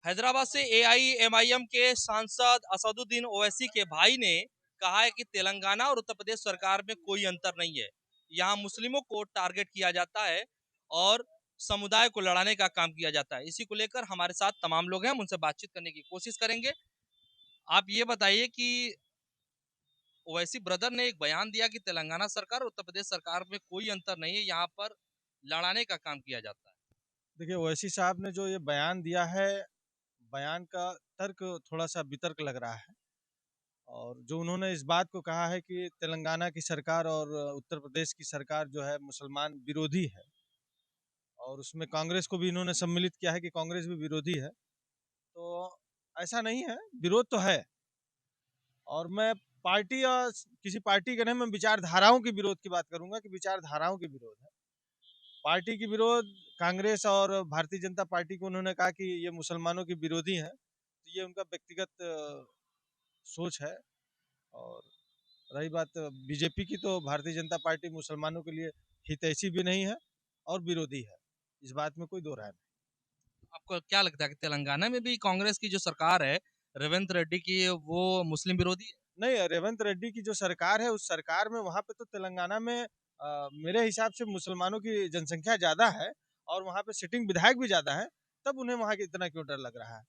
हैदराबाद से एआईएमआईएम के सांसद असदुद्दीन ओवैसी के भाई ने कहा है कि तेलंगाना और उत्तर प्रदेश सरकार में कोई अंतर नहीं है। यहाँ मुस्लिमों को टारगेट किया जाता है और समुदाय को लड़ाने का काम किया जाता है। इसी को लेकर हमारे साथ तमाम लोग हैं, हम उनसे बातचीत करने की कोशिश करेंगे। आप ये बताइए कि ओवैसी ब्रदर ने एक बयान दिया कि तेलंगाना सरकार और उत्तर प्रदेश सरकार में कोई अंतर नहीं है, यहाँ पर लड़ाने का काम किया जाता है। देखिए, ओवैसी साहब ने जो ये बयान दिया है, बयान का तर्क थोड़ा सा वितर्क लग रहा है। और जो उन्होंने इस बात को कहा है कि तेलंगाना की सरकार और उत्तर प्रदेश की सरकार जो है मुसलमान विरोधी है, और उसमें कांग्रेस को भी इन्होंने सम्मिलित किया है कि कांग्रेस भी विरोधी है। तो ऐसा नहीं है, विरोध तो है। और मैं पार्टी या किसी पार्टी के नहीं, मैं विचारधाराओं के विरोध की बात करूंगा कि विचारधाराओं के विरोध है। पार्टी की विरोध कांग्रेस और भारतीय जनता पार्टी को उन्होंने कहा कि ये मुसलमानों के विरोधी हैं, तो ये उनका व्यक्तिगत सोच है। और रही बात बीजेपी की, तो भारतीय जनता पार्टी मुसलमानों के लिए हितैषी भी नहीं है और विरोधी है। इस बात में कोई दो राय नहीं। आपको क्या लगता है कि तेलंगाना में भी कांग्रेस की जो सरकार है रेवंत रेड्डी की, वो मुस्लिम विरोधी है? नहीं, रेवंत रेड्डी की जो सरकार है, उस सरकार में वहाँ पे तो तेलंगाना में मेरे हिसाब से मुसलमानों की जनसंख्या ज़्यादा है और वहाँ पे सिटिंग विधायक भी ज़्यादा है। तब उन्हें वहाँ के इतना क्यों डर लग रहा है?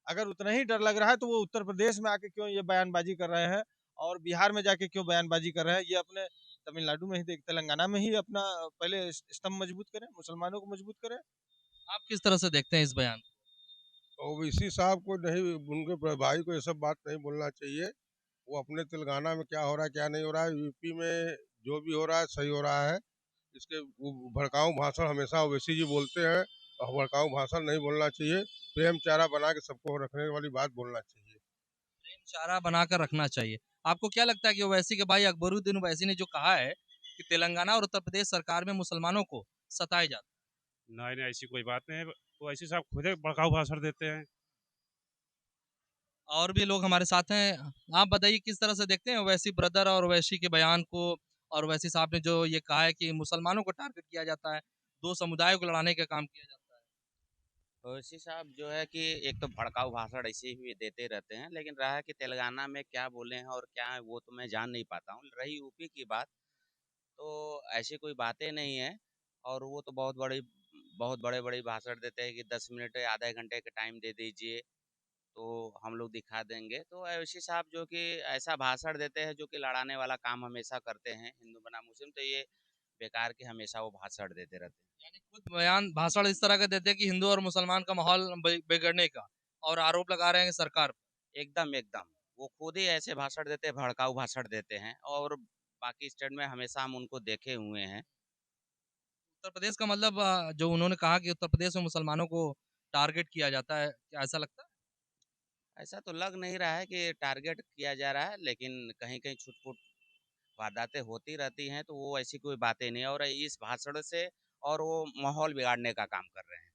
अगर उतना ही डर लग रहा है तो वो उत्तर प्रदेश में आके क्यों ये बयानबाजी कर रहे हैं और बिहार में जाके क्यों बयानबाजी कर रहे हैं? ये अपने तमिलनाडु में ही तेलंगाना में ही अपना पहले स्तंभ मजबूत करें, मुसलमानों को मजबूत करें। आप किस तरह से देखते हैं इस बयान ओवैसी साहब को नहीं, उनके भाई को ये सब बात नहीं बोलना चाहिए। वो अपने तेलंगाना में क्या हो रहा है क्या नहीं हो रहा है, यूपी में जो भी हो रहा है सही हो रहा है। इसके वो भड़काऊ भाषण हमेशा ओवैसी जी बोलते हैं, और भड़काऊ भाषण नहीं बोलना चाहिए। प्रेम चारा बना के सबको रखने वाली बात बोलना चाहिए। चारा बनाकर रखना चाहिए? आपको क्या लगता है कि ओवैसी के भाई अकबरुद्दीन ओवैसी ने जो कहा है कि तेलंगाना और उत्तर प्रदेश सरकार में मुसलमानों को सताया जाता नहीं नहीं, ऐसी कोई बात नहीं है। वो ऐसी साहब खुद एक भड़काऊ भाषण देते हैं। है? और भी लोग हमारे साथ हैं, आप बताइए किस तरह से देखते हैं ओवैसी ब्रदर और ओवैसी के बयान को। और ओवैसी साहब ने जो ये कहा है कि मुसलमानों को टारगेट किया जाता है, दो समुदायों को लड़ाने का काम किया जाता है। ओवैसी साहब जो है कि एक तो भड़काऊ भाषण ऐसे ही देते रहते हैं, लेकिन रहा है कि तेलंगाना में क्या बोले हैं और क्या है वो तो मैं जान नहीं पाता हूँ। रही यूपी की बात, तो ऐसी कोई बातें नहीं है। और वो तो बहुत बड़े बड़े भाषण देते हैं कि 10 मिनट आधे घंटे का टाइम दे दीजिए तो हम लोग दिखा देंगे। तो ओवैसी साहब जो कि ऐसा भाषण देते हैं जो कि लड़ाने वाला काम हमेशा करते हैं, हिंदू बना मुस्लिम, तो ये बेकार के हमेशा वो भाषण देते रहते हैं। यानी खुद बयान भाषण इस तरह का देते हैं कि हिंदू और मुसलमान का माहौल बिगड़ने का, और आरोप लगा रहे हैं सरकार पर। एकदम एकदम वो खुद ही ऐसे भाषण देते हैं, भड़काऊ भाषण देते हैं। और बाकी स्टेट में हमेशा हम उनको देखे हुए हैं। उत्तर प्रदेश का मतलब जो उन्होंने कहा कि उत्तर प्रदेश में मुसलमानों को टारगेट किया जाता है, क्या ऐसा लगता है? ऐसा तो लग नहीं रहा है कि टारगेट किया जा रहा है, लेकिन कहीं कहीं छुटपुट वारदातें होती रहती हैं, तो वो ऐसी कोई बातें नहीं है। और इस भाषण से और वो माहौल बिगाड़ने का काम कर रहे हैं।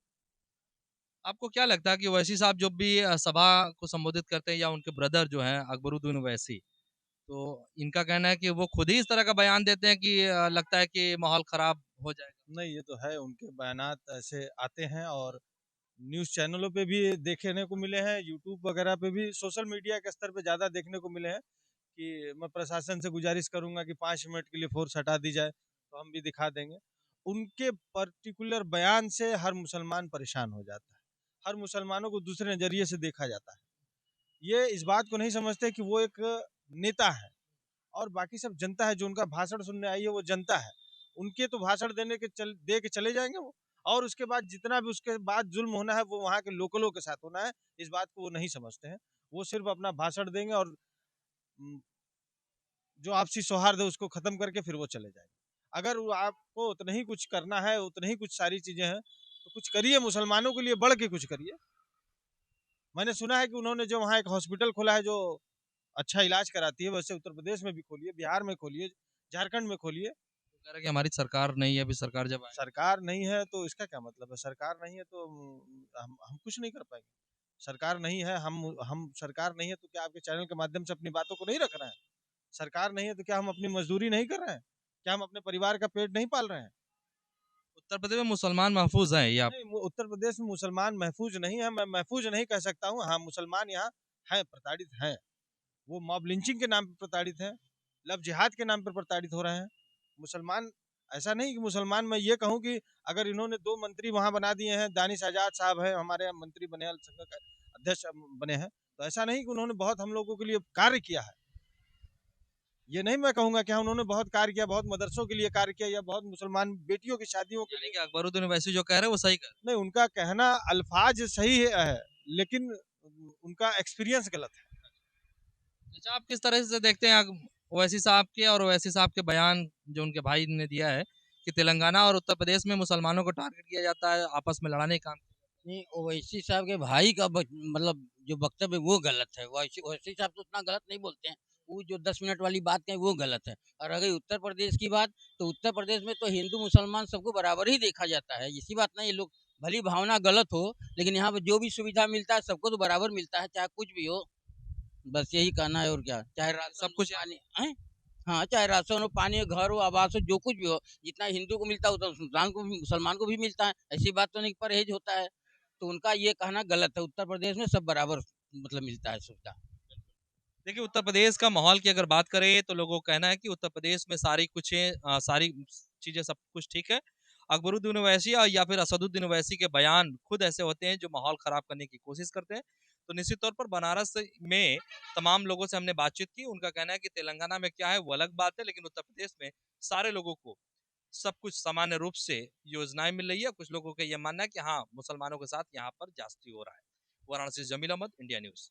आपको क्या लगता है कि ओवैसी साहब जब भी सभा को संबोधित करते हैं, या उनके ब्रदर जो हैं अकबरुद्दीन ओवैसी, तो इनका कहना है कि वो खुद ही इस तरह का बयान देते हैं कि लगता है कि माहौल खराब हो जाएगा। नहीं, ये तो है, उनके बयानात ऐसे आते हैं और न्यूज़ चैनलों पे भी देखने को मिले हैं, यूट्यूब वगैरह पे भी, सोशल मीडिया के स्तर पे ज़्यादा देखने को मिले हैं कि मैं प्रशासन से गुजारिश करूंगा कि 5 मिनट के लिए फोर्स हटा दी जाए तो हम भी दिखा देंगे। उनके पर्टिकुलर बयान से हर मुसलमान परेशान हो जाता है, हर मुसलमानों को दूसरे नज़रिए से देखा जाता है। ये इस बात को नहीं समझते कि वो एक नेता है, और बाकी सब जनता है। जो उनका भाषण सुनने आई है वो जनता है। उनके तो भाषण दे के चले जाएंगे वो, और उसके बाद जितना भी उसके बाद जुल्म होना है वो वहाँ के लोकलों के साथ होना है। इस बात को वो नहीं समझते हैं। वो सिर्फ अपना भाषण देंगे और जो आपसी सौहार्द है उसको खत्म करके फिर वो चले जाएंगे। अगर वो आपको उतना ही कुछ करना है, उतना ही कुछ सारी चीजें हैं, तो कुछ करिए, मुसलमानों के लिए बढ़ के कुछ करिए। मैंने सुना है कि उन्होंने जो वहाँ एक हॉस्पिटल खोला है जो अच्छा इलाज कराती है, वैसे उत्तर प्रदेश में भी खोलिए, बिहार में खोलिए, झारखंड में खोलिए। वो कह रहे हैं कि हमारी सरकार नहीं है, अभी सरकार जब आए। सरकार नहीं है तो इसका क्या मतलब है? सरकार नहीं है तो हम कुछ नहीं कर पाएंगे। सरकार नहीं है, हम सरकार नहीं है तो क्या आपके चैनल के माध्यम से अपनी बातों को नहीं रख रहे हैं? सरकार नहीं है तो क्या हम अपनी मजदूरी नहीं कर रहे हैं? क्या हम अपने परिवार का पेट नहीं पाल रहे हैं? उत्तर प्रदेश में मुसलमान महफूज हैं या नहीं, उत्तर प्रदेश में मुसलमान महफूज नहीं है, मैं महफूज नहीं कह सकता हूँ। हाँ, मुसलमान यहाँ हैं, प्रताड़ित हैं। वो मॉब लिंचिंग के नाम पर प्रताड़ित हैं, लव जिहाद के नाम पर प्रताड़ित हो रहे हैं। मुसलमान ऐसा नहीं कि मुसलमान, मैं ये कहूँ कि अगर इन्होंने 2 मंत्री वहाँ बना दिए हैं, दानिश आज़ाद साहब हैं, हमारे यहाँ मंत्री बने हैं, अल्पसंख्यक का अध्यक्ष बने हैं, तो ऐसा नहीं कि उन्होंने बहुत हम लोगों के लिए कार्य किया है। ये नहीं मैं कहूँगा कि हाँ, उन्होंने बहुत कार्य किया, बहुत मदरसों के लिए कार्य किया या बहुत मुसलमान बेटियों की शादियों के यानी लिए। कि अकबरुद्दीन ओवैसी जो कह रहे हैं वो सही कह रहे नहीं, उनका कहना अल्फाज सही है, लेकिन उनका एक्सपीरियंस गलत है। हैं। अच्छा, आप किस तरह से देखते हैं ओवैसी साहब के और ओवैसी साहब के बयान जो उनके भाई ने दिया है कि तेलंगाना और उत्तर प्रदेश में मुसलमानों को टारगेट किया जाता है, आपस में लड़ाने का काम। नहीं, ओवैसी साहब के भाई का मतलब जो वक्तव्य वो गलत है। ओवैसी ओवैसी साहब तो उतना गलत नहीं बोलते हैं। वो जो 10 मिनट वाली बात कहें वो गलत है। और अगर उत्तर प्रदेश की बात, तो उत्तर प्रदेश में तो हिंदू मुसलमान सबको बराबर ही देखा जाता है। इसी बात नहीं, ये लोग भली भावना गलत हो, लेकिन यहाँ पर जो भी सुविधा मिलता है सबको तो बराबर मिलता है, चाहे कुछ भी हो। बस यही कहना है और क्या। चाहे राशन सब कुछ पानी हैं, हाँ, चाहे राशन हो, पानी हो, घर हो, आवास हो, जो कुछ भी हो, जितना हिंदू को मिलता है उतना मुसलमान को भी मिलता है। ऐसी बात तो नहीं कि परहेज होता है। तो उनका ये कहना गलत है। उत्तर प्रदेश में सब बराबर मतलब मिलता है सुविधा। देखिए, उत्तर प्रदेश का माहौल की अगर बात करें तो लोगों का कहना है कि उत्तर प्रदेश में सारी चीजें सब कुछ ठीक है। अकबरुद्दीन ओवैसी या फिर असदुद्दीन ओवैसी के बयान खुद ऐसे होते हैं जो माहौल खराब करने की कोशिश करते हैं। तो निश्चित तौर पर बनारस में तमाम लोगों से हमने बातचीत की, उनका कहना है कि तेलंगाना में क्या है वो अलग बात है, लेकिन उत्तर प्रदेश में सारे लोगों को सब कुछ सामान्य रूप से योजनाएं मिल रही है। कुछ लोगों का यह मानना है कि हाँ, मुसलमानों के साथ यहाँ पर जास्ती हो रहा है। वाराणसी से जमील अहमद, इंडिया न्यूज।